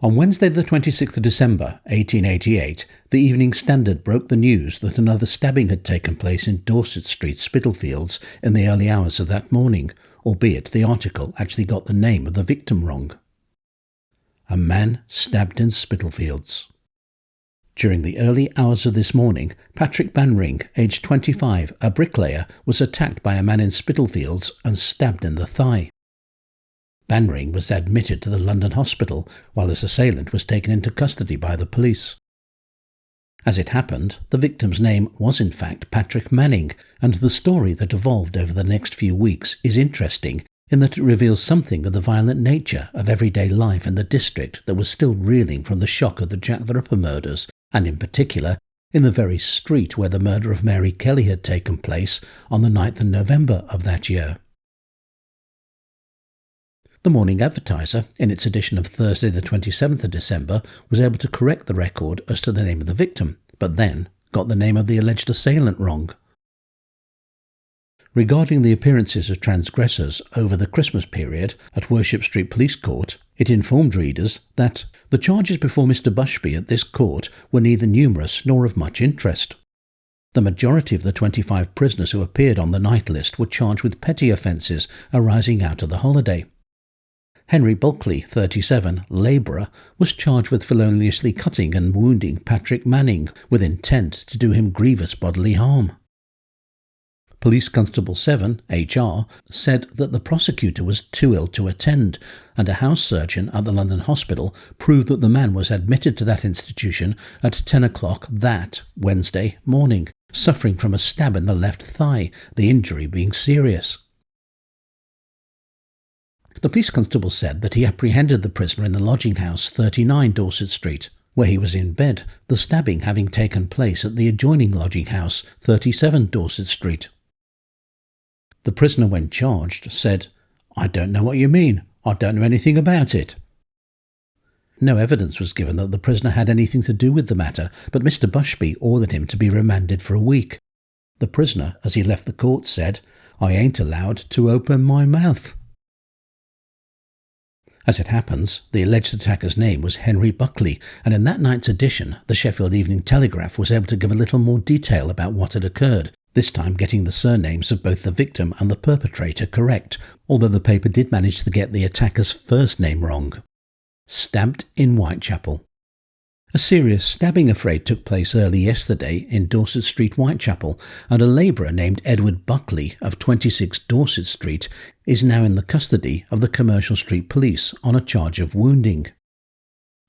On Wednesday the 26th of December 1888, the Evening Standard broke the news that another stabbing had taken place in Dorset Street, Spitalfields, in the early hours of that morning, albeit the article actually got the name of the victim wrong. A man stabbed in Spitalfields. During the early hours of this morning, Patrick Banring, aged 25, a bricklayer, was attacked by a man in Spitalfields and stabbed in the thigh. Banring was admitted to the London hospital, while his assailant was taken into custody by the police. As it happened, the victim's name was in fact Patrick Manning, and the story that evolved over the next few weeks is interesting in that it reveals something of the violent nature of everyday life in the district that was still reeling from the shock of the Jack the Ripper murders, and in particular, in the very street where the murder of Mary Kelly had taken place on the 9th of November of that year. The Morning Advertiser, in its edition of Thursday the 27th of December, was able to correct the record as to the name of the victim, but then got the name of the alleged assailant wrong. Regarding the appearances of transgressors over the Christmas period at Worship Street Police Court, it informed readers that the charges before Mr. Bushby at this court were neither numerous nor of much interest. The majority of the 25 prisoners who appeared on the night list were charged with petty offences arising out of the holiday. Henry Buckley, 37, labourer, was charged with feloniously cutting and wounding Patrick Manning with intent to do him grievous bodily harm. Police Constable 7, HR, said that the prosecutor was too ill to attend, and a house surgeon at the London hospital proved that the man was admitted to that institution at 10 o'clock that Wednesday morning, suffering from a stab in the left thigh, the injury being serious. The police constable said that he apprehended the prisoner in the lodging house 39 Dorset Street, where he was in bed, the stabbing having taken place at the adjoining lodging house 37 Dorset Street. The prisoner, when charged, said, "I don't know what you mean. I don't know anything about it." No evidence was given that the prisoner had anything to do with the matter, but Mr. Bushby ordered him to be remanded for a week. The prisoner, as he left the court, said, "I ain't allowed to open my mouth." As it happens, the alleged attacker's name was Henry Buckley, and in that night's edition, the Sheffield Evening Telegraph was able to give a little more detail about what had occurred, this time getting the surnames of both the victim and the perpetrator correct, although the paper did manage to get the attacker's first name wrong. Stabbed in Whitechapel. A serious stabbing affray took place early yesterday in Dorset Street, Whitechapel, and a labourer named Edward Buckley of 26 Dorset Street is now in the custody of the Commercial Street Police on a charge of wounding.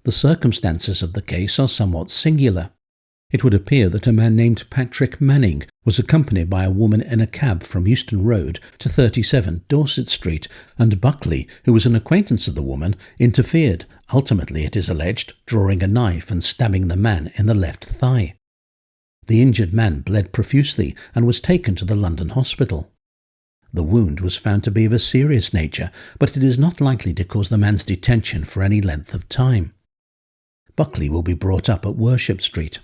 The circumstances of the case are somewhat singular. It would appear that a man named Patrick Manning was accompanied by a woman in a cab from Euston Road to 37 Dorset Street, and Buckley, who was an acquaintance of the woman, interfered, ultimately, it is alleged, drawing a knife and stabbing the man in the left thigh. The injured man bled profusely and was taken to the London hospital. The wound was found to be of a serious nature, but it is not likely to cause the man's detention for any length of time. Buckley will be brought up at Worship Street.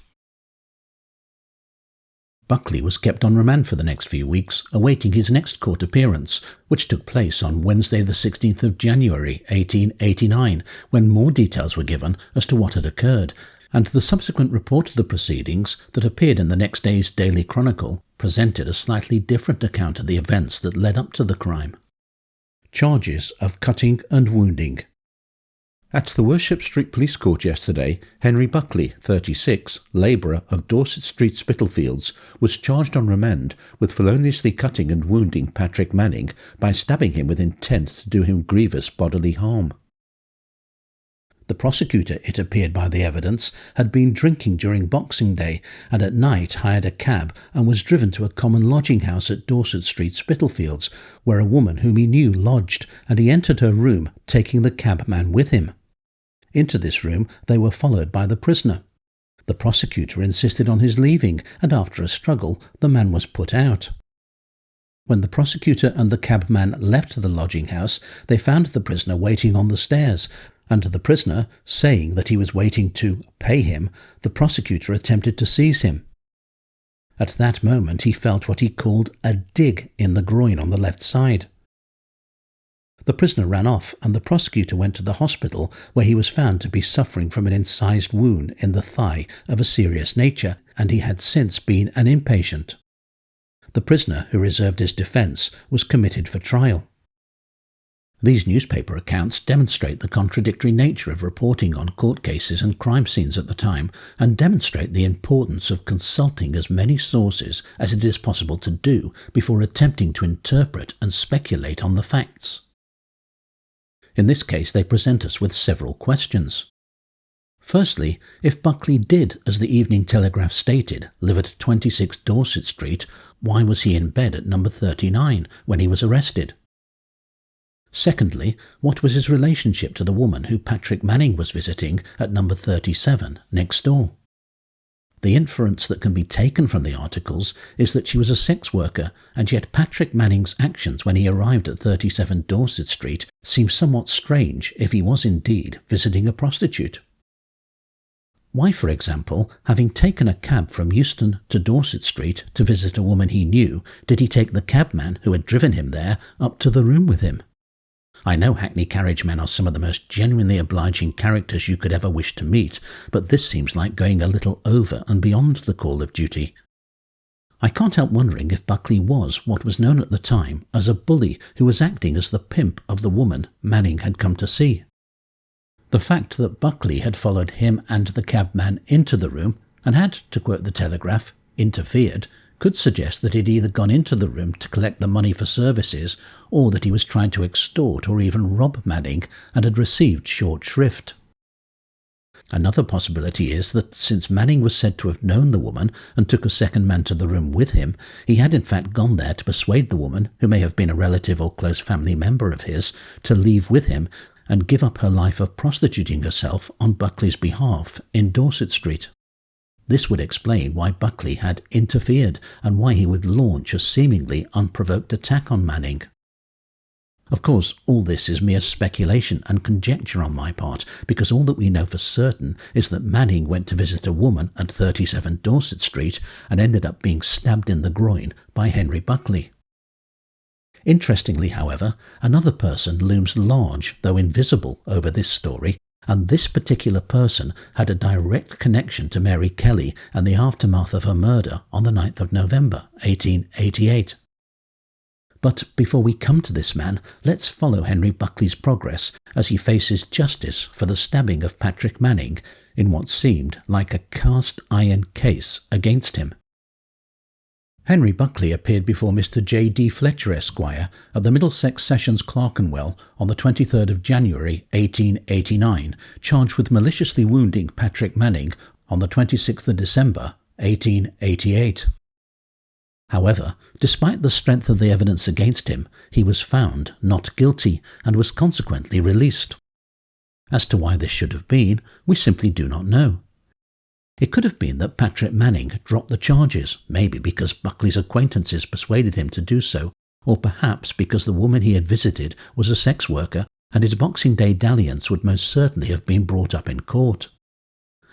Buckley was kept on remand for the next few weeks, awaiting his next court appearance, which took place on Wednesday the 16th of January 1889, when more details were given as to what had occurred, and the subsequent report of the proceedings that appeared in the next day's Daily Chronicle presented a slightly different account of the events that led up to the crime. Charges of cutting and wounding. At the Worship Street Police Court yesterday, Henry Buckley, 36, labourer of Dorset Street, Spitalfields, was charged on remand with feloniously cutting and wounding Patrick Manning by stabbing him with intent to do him grievous bodily harm. The prosecutor, it appeared by the evidence, had been drinking during Boxing Day and at night hired a cab and was driven to a common lodging house at Dorset Street, Spitalfields, where a woman whom he knew lodged, and he entered her room, taking the cabman with him. Into this room they were followed by the prisoner. The prosecutor insisted on his leaving, and after a struggle the man was put out. When the prosecutor and the cabman left the lodging house, they found the prisoner waiting on the stairs, and the prisoner, saying that he was waiting to pay him, the prosecutor attempted to seize him. At that moment he felt what he called a dig in the groin on the left side. The prisoner ran off and the prosecutor went to the hospital, where he was found to be suffering from an incised wound in the thigh of a serious nature, and he had since been an inpatient. The prisoner, who reserved his defence, was committed for trial. These newspaper accounts demonstrate the contradictory nature of reporting on court cases and crime scenes at the time, and demonstrate the importance of consulting as many sources as it is possible to do before attempting to interpret and speculate on the facts. In this case, they present us with several questions. Firstly, if Buckley did, as the Evening Telegraph stated, live at 26 Dorset Street, why was he in bed at number 39 when he was arrested? Secondly, what was his relationship to the woman who Patrick Manning was visiting at number 37, next door? The inference that can be taken from the articles is that she was a sex worker, and yet Patrick Manning's actions when he arrived at 37 Dorset Street seem somewhat strange if he was indeed visiting a prostitute. Why, for example, having taken a cab from Euston to Dorset Street to visit a woman he knew, did he take the cabman who had driven him there up to the room with him? I know hackney carriage men are some of the most genuinely obliging characters you could ever wish to meet, but this seems like going a little over and beyond the call of duty. I can't help wondering if Buckley was what was known at the time as a bully who was acting as the pimp of the woman Manning had come to see. The fact that Buckley had followed him and the cabman into the room and had, to quote the Telegraph, interfered, could suggest that he'd either gone into the room to collect the money for services, or that he was trying to extort or even rob Manning and had received short shrift. Another possibility is that since Manning was said to have known the woman and took a second man to the room with him, he had in fact gone there to persuade the woman, who may have been a relative or close family member of his, to leave with him and give up her life of prostituting herself on Buckley's behalf in Dorset Street. This would explain why Buckley had interfered and why he would launch a seemingly unprovoked attack on Manning. Of course, all this is mere speculation and conjecture on my part, because all that we know for certain is that Manning went to visit a woman at 37 Dorset Street and ended up being stabbed in the groin by Henry Buckley. Interestingly, however, another person looms large, though invisible, over this story, and this particular person had a direct connection to Mary Kelly and the aftermath of her murder on the 9th of November, 1888. But before we come to this man, let's follow Henry Buckley's progress as he faces justice for the stabbing of Patrick Manning in what seemed like a cast-iron case against him. Henry Buckley appeared before Mr. J. D. Fletcher, Esquire, at the Middlesex Sessions Clerkenwell on the 23rd of January 1889, charged with maliciously wounding Patrick Manning on the 26th of December 1888. However, despite the strength of the evidence against him, he was found not guilty and was consequently released. As to why this should have been, we simply do not know. It could have been that Patrick Manning dropped the charges, maybe because Buckley's acquaintances persuaded him to do so, or perhaps because the woman he had visited was a sex worker and his Boxing Day dalliance would most certainly have been brought up in court.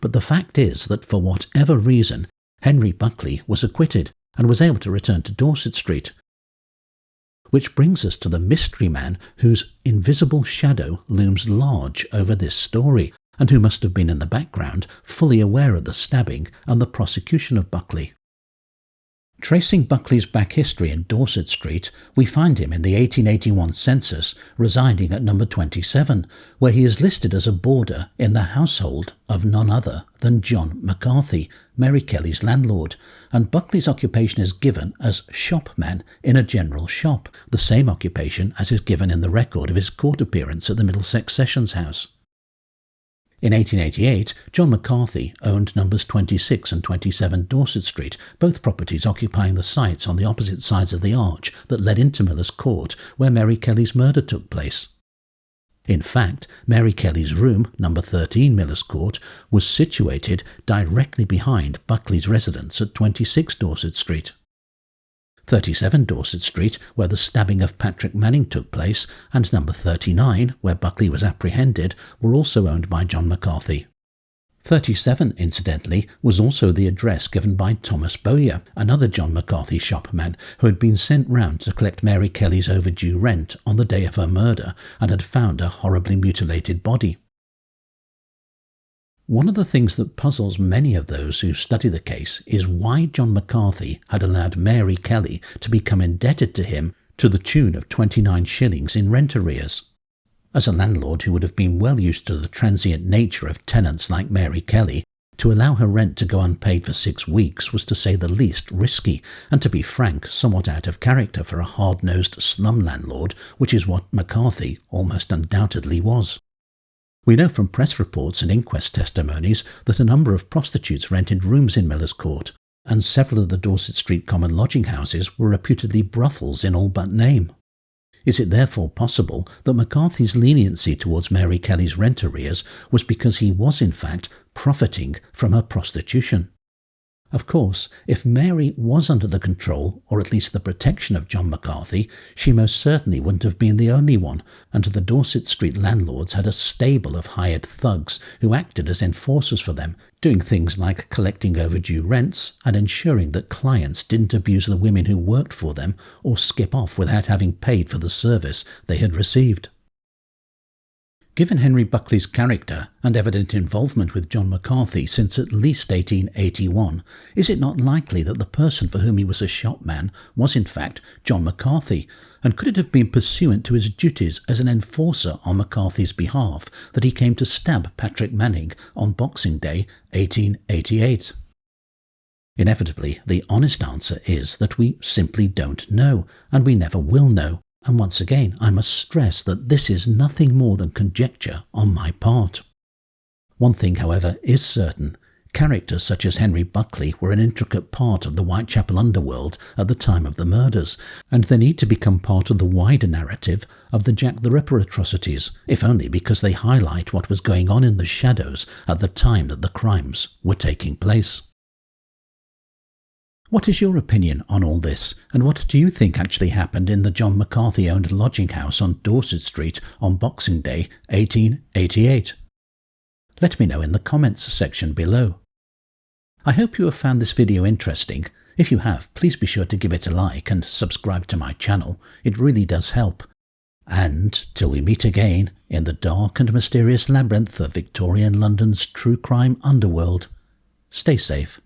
But the fact is that for whatever reason, Henry Buckley was acquitted and was able to return to Dorset Street. Which brings us to the mystery man whose invisible shadow looms large over this story, and who must have been in the background, fully aware of the stabbing and the prosecution of Buckley. Tracing Buckley's back history in Dorset Street, we find him in the 1881 census residing at number 27, where he is listed as a boarder in the household of none other than John McCarthy, Mary Kelly's landlord, and Buckley's occupation is given as shopman in a general shop, the same occupation as is given in the record of his court appearance at the Middlesex Sessions House. In 1888, John McCarthy owned numbers 26 and 27 Dorset Street, both properties occupying the sites on the opposite sides of the arch that led into Miller's Court, where Mary Kelly's murder took place. In fact, Mary Kelly's room, number 13 Miller's Court, was situated directly behind Buckley's residence at 26 Dorset Street. 37 Dorset Street, where the stabbing of Patrick Manning took place, and number 39, where Buckley was apprehended, were also owned by John McCarthy. 37, incidentally, was also the address given by Thomas Bowyer, another John McCarthy shopman who had been sent round to collect Mary Kelly's overdue rent on the day of her murder and had found a horribly mutilated body. One of the things that puzzles many of those who study the case is why John McCarthy had allowed Mary Kelly to become indebted to him to the tune of 29 shillings in rent arrears. As a landlord who would have been well used to the transient nature of tenants like Mary Kelly, to allow her rent to go unpaid for 6 weeks was to say the least risky, and to be frank, somewhat out of character for a hard-nosed slum landlord, which is what McCarthy almost undoubtedly was. We know from press reports and inquest testimonies that a number of prostitutes rented rooms in Miller's Court, and several of the Dorset Street common lodging houses were reputedly brothels in all but name. Is it therefore possible that McCarthy's leniency towards Mary Kelly's rent arrears was because he was in fact profiting from her prostitution? Of course, if Mary was under the control, or at least the protection of John McCarthy, she most certainly wouldn't have been the only one, and the Dorset Street landlords had a stable of hired thugs who acted as enforcers for them, doing things like collecting overdue rents and ensuring that clients didn't abuse the women who worked for them or skip off without having paid for the service they had received. Given Henry Buckley's character and evident involvement with John McCarthy since at least 1881, is it not likely that the person for whom he was a shopman was in fact John McCarthy, and could it have been pursuant to his duties as an enforcer on McCarthy's behalf that he came to stab Patrick Manning on Boxing Day 1888? Inevitably, the honest answer is that we simply don't know, and we never will know. And once again, I must stress that this is nothing more than conjecture on my part. One thing, however, is certain. Characters such as Henry Buckley were an intricate part of the Whitechapel underworld at the time of the murders, and they need to become part of the wider narrative of the Jack the Ripper atrocities, if only because they highlight what was going on in the shadows at the time that the crimes were taking place. What is your opinion on all this, and what do you think actually happened in the John McCarthy-owned lodging house on Dorset Street on Boxing Day 1888? Let me know in the comments section below. I hope you have found this video interesting. If you have, please be sure to give it a like and subscribe to my channel. It really does help. And till we meet again in the dark and mysterious labyrinth of Victorian London's true crime underworld, stay safe.